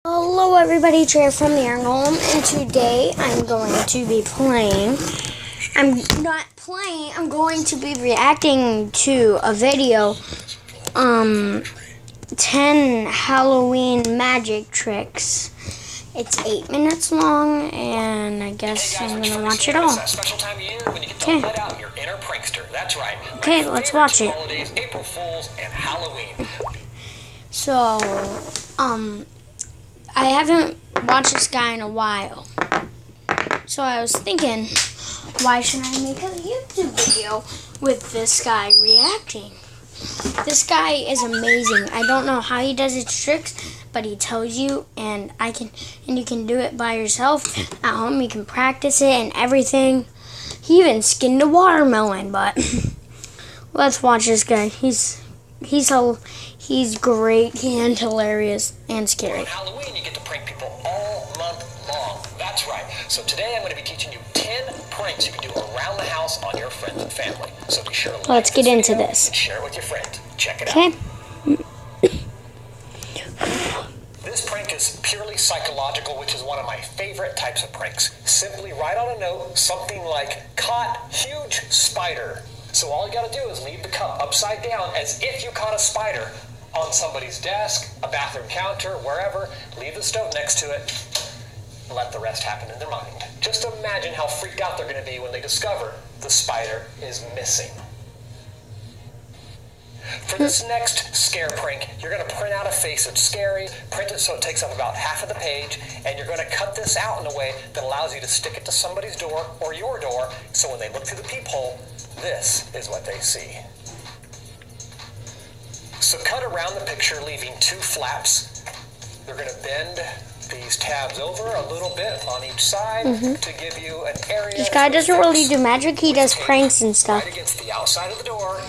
Hello everybody, Trey from the Iron Golem, and today I'm going to be playing, I'm going to be reacting to a video, 10 Halloween magic tricks. It's 8 minutes long, and I guess I'm going to watch it all. Okay. Okay, let's watch it. So, I haven't watched this guy in a while, so I was thinking, why shouldn't I make a YouTube video with this guy reacting? This guy is amazing. I don't know how he does his tricks, but he tells you, and you can do it by yourself at home. You can practice it and everything. He even skinned a watermelon, but let's watch this guy. He's great and hilarious and scary. On Halloween, you get to prank people all month long. That's right. So today I'm going to be teaching you 10 pranks you can do around the house on your friends and family. So be sure to Let's get into this. And share it with your friend. Check it out. Okay. This prank is purely psychological, which is one of my favorite types of pranks. Simply write on a note something like, "Caught huge spider." So all you got to do is leave the cup upside down as if you caught a spider on somebody's desk, a bathroom counter, wherever. Leave the stove next to it. Let the rest happen in their mind. Just imagine how freaked out they're going to be when they discover the spider is missing. For this next scare prank, you're going to print out a face that's scary, print it so it takes up about half of the page, and you're going to cut this out in a way that allows you to stick it to somebody's door or your door, so when they look through the peephole, this is what they see. So cut around the picture, leaving 2 flaps. You're going to bend these tabs over a little bit on each side to give you an area. This guy doesn't really do magic, he does pranks and stuff. Right against the outside of the door,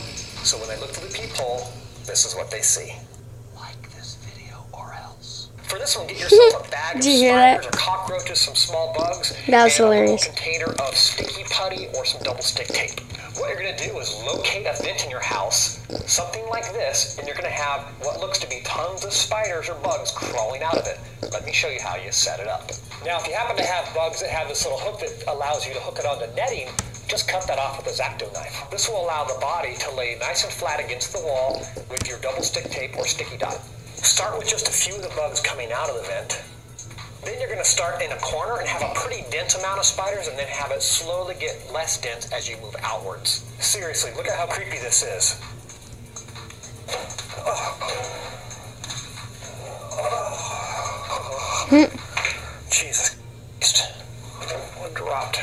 so when they look through the peephole, this is what they see. Like this video or else. For this one, get yourself a bag of spiders or cockroaches, some small bugs, that was hilarious. A container of sticky putty or some double stick tape. What you're going to do is locate a vent in your house, something like this, and you're going to have what looks to be tons of spiders or bugs crawling out of it. Let me show you how you set it up. Now, if you happen to have bugs that have this little hook that allows you to hook it onto netting, just cut that off with a X-Acto knife. This will allow the body to lay nice and flat against the wall with your double stick tape or sticky dot. Start with just a few of the bugs coming out of the vent. Then you're going to start in a corner and have a pretty dense amount of spiders, and then have it slowly get less dense as you move outwards. Seriously, look at how creepy this is. Jesus Christ. One dropped.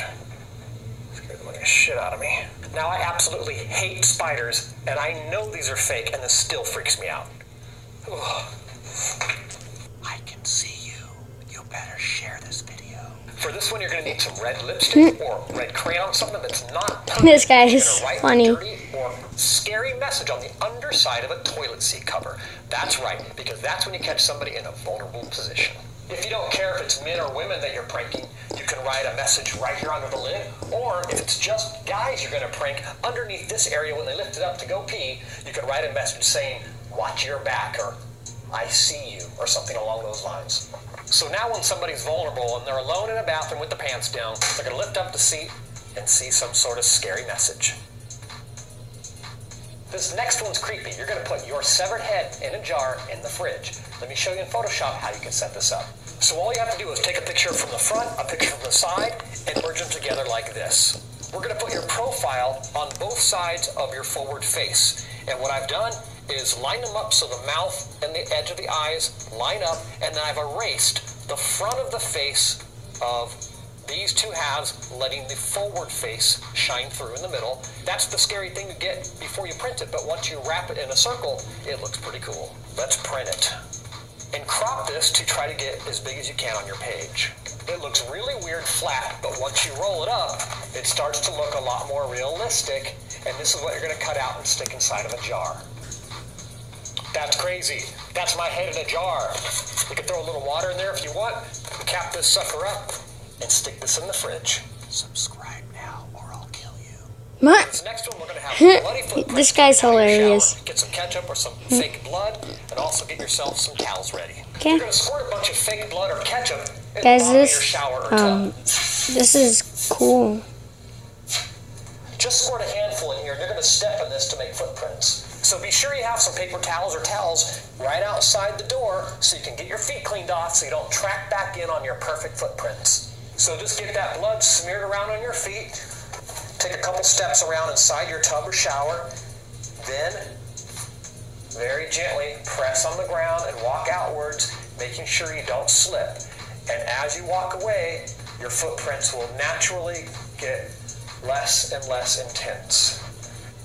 Scared the living shit out of me. Now I absolutely hate spiders, and I know these are fake, and this still freaks me out. I can see you. You better share this video. For this one, you're going to need some red lipstick or red crayon, something that's not permanent. This guy is funny. Dirty or scary message on the underside of a toilet seat cover. That's right, because that's when you catch somebody in a vulnerable position. If you don't care if it's men or women that you're pranking, you can write a message right here under the lid. Or if it's just guys you're going to prank, underneath this area when they lift it up to go pee, you can write a message saying, "Watch your back," or "I see you," or something along those lines. So now when somebody's vulnerable and they're alone in a bathroom with the pants down, they're going to lift up the seat and see some sort of scary message. This next one's creepy. You're going to put your severed head in a jar in the fridge. Let me show you in Photoshop how you can set this up. So all you have to do is take a picture from the front, a picture from the side, and merge them together like this. We're going to put your profile on both sides of your forward face. And what I've done is line them up so the mouth and the edge of the eyes line up, and then I've erased the front of the face of these 2 halves, letting the forward face shine through in the middle. That's the scary thing to get before you print it, but once you wrap it in a circle, it looks pretty cool. Let's print it. And crop this to try to get as big as you can on your page. It looks really weird flat, but once you roll it up, it starts to look a lot more realistic, and this is what you're going to cut out and stick inside of a jar. That's crazy. That's my head in a jar. You can throw a little water in there if you want, cap this sucker up, and stick this in the fridge. Subscribe now or I'll kill you. What? This next one, we're going to have bloody footprints. This guy's hilarious. Get some ketchup or some fake blood, and also get yourself some towels ready. Okay. You're going to squirt a bunch of fake blood or ketchup in Guys, the bottom of your shower or tub. this is cool. Just squirt a handful in here, and you're going to step in this to make footprints. So be sure you have some paper towels or towels right outside the door so you can get your feet cleaned off so you don't track back in on your perfect footprints. So just get that blood smeared around on your feet. Take a couple steps around inside your tub or shower. Then, very gently press on the ground and walk outwards, making sure you don't slip. And as you walk away, your footprints will naturally get less and less intense.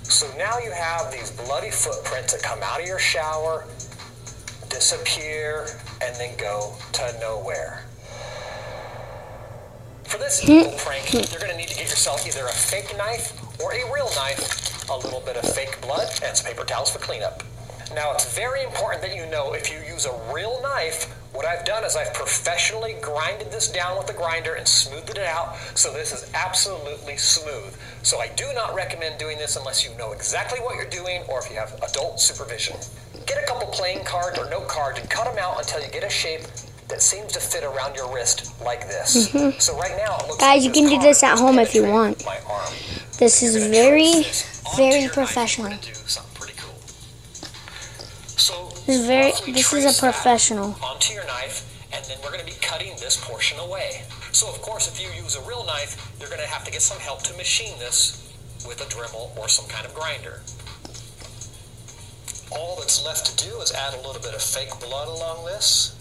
So now you have these bloody footprints that come out of your shower, disappear, and then go to nowhere. For this evil prank, you're going to need to get yourself either a fake knife or a real knife, a little bit of fake blood, and some paper towels for cleanup. Now, it's very important that you know if you use a real knife, what I've done is I've professionally grinded this down with a grinder and smoothed it out, so this is absolutely smooth. So I do not recommend doing this unless you know exactly what you're doing or if you have adult supervision. Get a couple playing cards or note cards and cut them out until you get a shape that seems to fit around your wrist like this. So right now, it looks Guys, like you can do this at home if you want. my arm. This is very, very professional. So This is a professional. onto your knife, and then we're going to be cutting this portion away. So of course, if you use a real knife, you're going to have to get some help to machine this with a Dremel or some kind of grinder. All that's left to do is add a little bit of fake blood along this.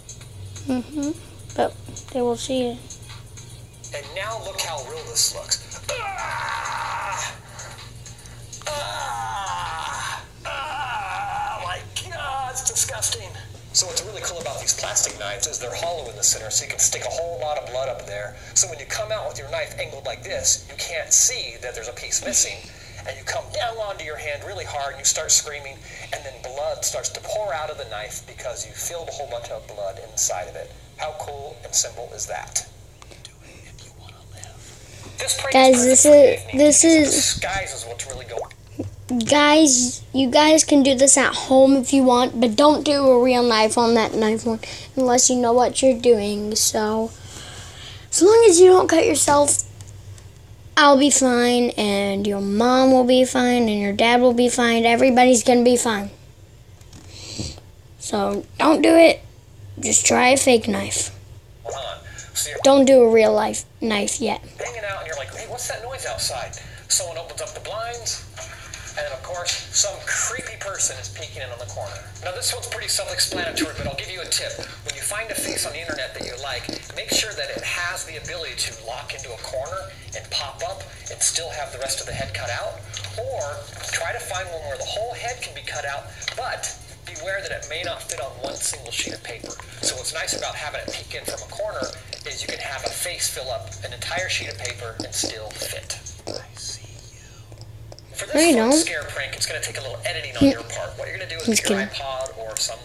But they will see it. And now look how real this looks. Ah! Ah! Ah! My God, it's disgusting. So what's really cool about these plastic knives is they're hollow in the center, so you can stick a whole lot of blood up there. So when you come out with your knife angled like this, you can't see that there's a piece missing. And you come down onto your hand really hard, and you start screaming, and then blood starts to pour out of the knife because you filled a whole bunch of blood inside of it. How cool and simple is that? Guys, this is disguises what's really going. guys, you guys can do this at home if you want, but don't do a real knife on that knife one unless you know what you're doing. So as long as you don't cut yourself, I'll be fine, and your mom will be fine, and your dad will be fine. Everybody's gonna be fine. So don't do it. Just try a fake knife. So you're Don't do a real life knife yet. hanging out and you're like, hey, what's that noise outside? Someone opens up the blinds, and of course, some creepy person is peeking in on the corner. Now this one's pretty self-explanatory, but I'll give you a tip. When you find a face on the internet that you like, make sure that it has the ability to lock into a corner and pop up and still have the rest of the head cut out. Or try to find one where the whole head can be cut out, but beware that it may not fit on one single sheet of paper. So what's nice about having it peek in from a corner is you can have a face fill up an entire sheet of paper and still fit. I see you. For this I know. scare prank, it's going to take a little editing on your part. What you're going to do is get your iPod or some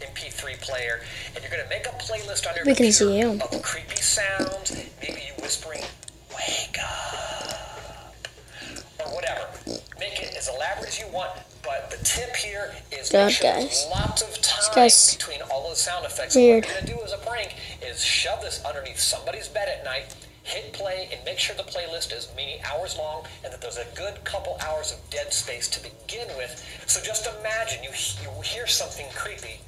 MP3 player, and you're going to make a playlist on your We can computer see you. of creepy sounds, maybe you whispering, "Wake up," or whatever. Make it as elaborate as you want, but the tip here is God, make sure guys. there's lots of time guy's between all of the sound effects. weird. What you're going to do as a prank is shove this underneath somebody's bed at night, hit play, and make sure the playlist is many hours long and that there's a good couple hours of dead space to begin with. So just imagine you hear something creepy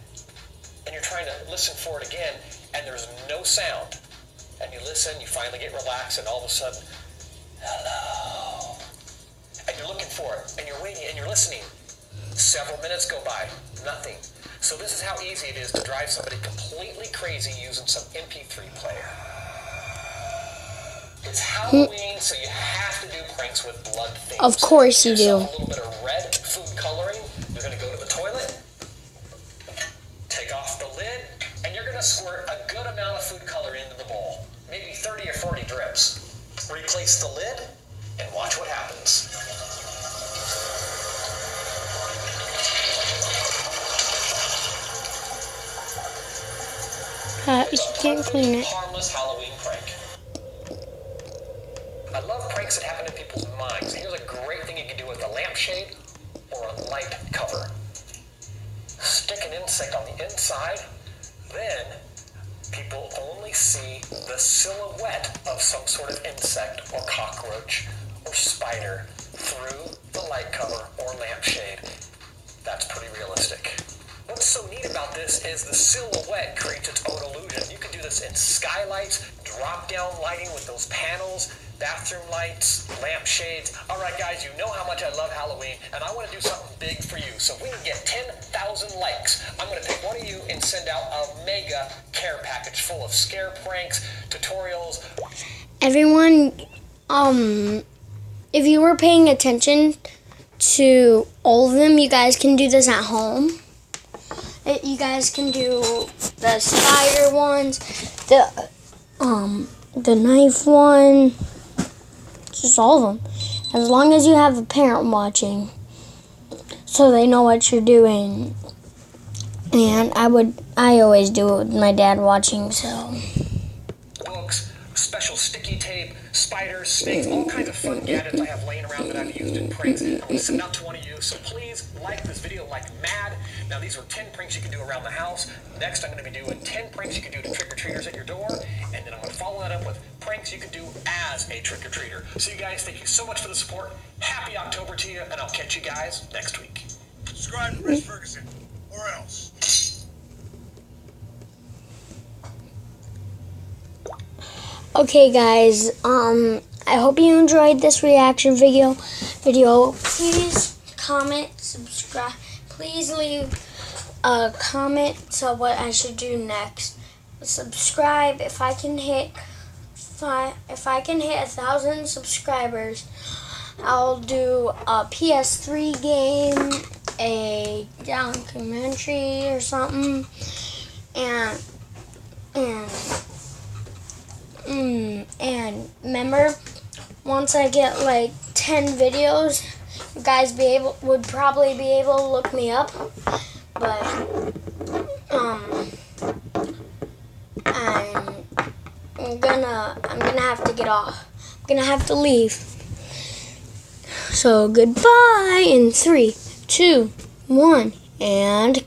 and you're trying to listen for it again and there's no sound. And you listen, you finally get relaxed, and all of a sudden, hello. And you're looking for it, and you're waiting, and you're listening. Several minutes go by, nothing. So this is how easy it is to drive somebody completely crazy using some MP3 player. It's Halloween, so you have to do pranks with blood themes. Of course you Get yourself do. a little bit of red food coloring. You're going to go to the toilet, take off the lid, and you're going to squirt a good amount of food color into the bowl. Maybe 30 or 40 drips. Replace the lid and watch what happens. You can't clean it. Harmless Halloween prank. I love pranks that happen in people's minds. Here's a great thing you can do with a lampshade or a light cover. Stick an insect on the inside then people only see the silhouette of some sort of insect or cockroach or spider through the light cover or lampshade. That's pretty realistic. What's so neat about this is the silhouette creates its own illusion. You can do this in skylights, drop-down lighting with those panels, bathroom lights, lampshades. All right, guys, you know how much I love Halloween, and I want to do something big for you. So if we can get 10,000 likes, I'm going to pick one of you and send out a mega care package full of scare pranks, tutorials. Everyone, if you were paying attention to all of them, you guys can do this at home. You guys can do the spider ones, the knife one, just all of them. As long as you have a parent watching, so they know what you're doing. And I always do it with my dad watching, so. Books, special sticky tape, spiders, snakes, all kinds of fun gadgets I have laying around that I've used in pranks. I'm going to send out to one of you, so please like this video like mad. Now these are 10 pranks you can do around the house. Next I'm going to be doing 10 pranks you can do to trick-or-treaters at your door, and then I'm going to follow that up with pranks you can do as a trick-or-treater. So you guys, thank you so much for the support. Happy October to you, and I'll catch you guys next week. Subscribe to Chris Ferguson, or else. Okay, guys, I hope you enjoyed this reaction video. Please comment, subscribe. Please leave a comment to what I should do next. Subscribe. If I can hit 1,000 subscribers, I'll do a PS3 game, a documentary or something, and remember, once I get like 10 videos, you guys would probably be able to look me up, but I'm gonna have to get off. I'm gonna have to leave. So goodbye in 3, 2, 1, and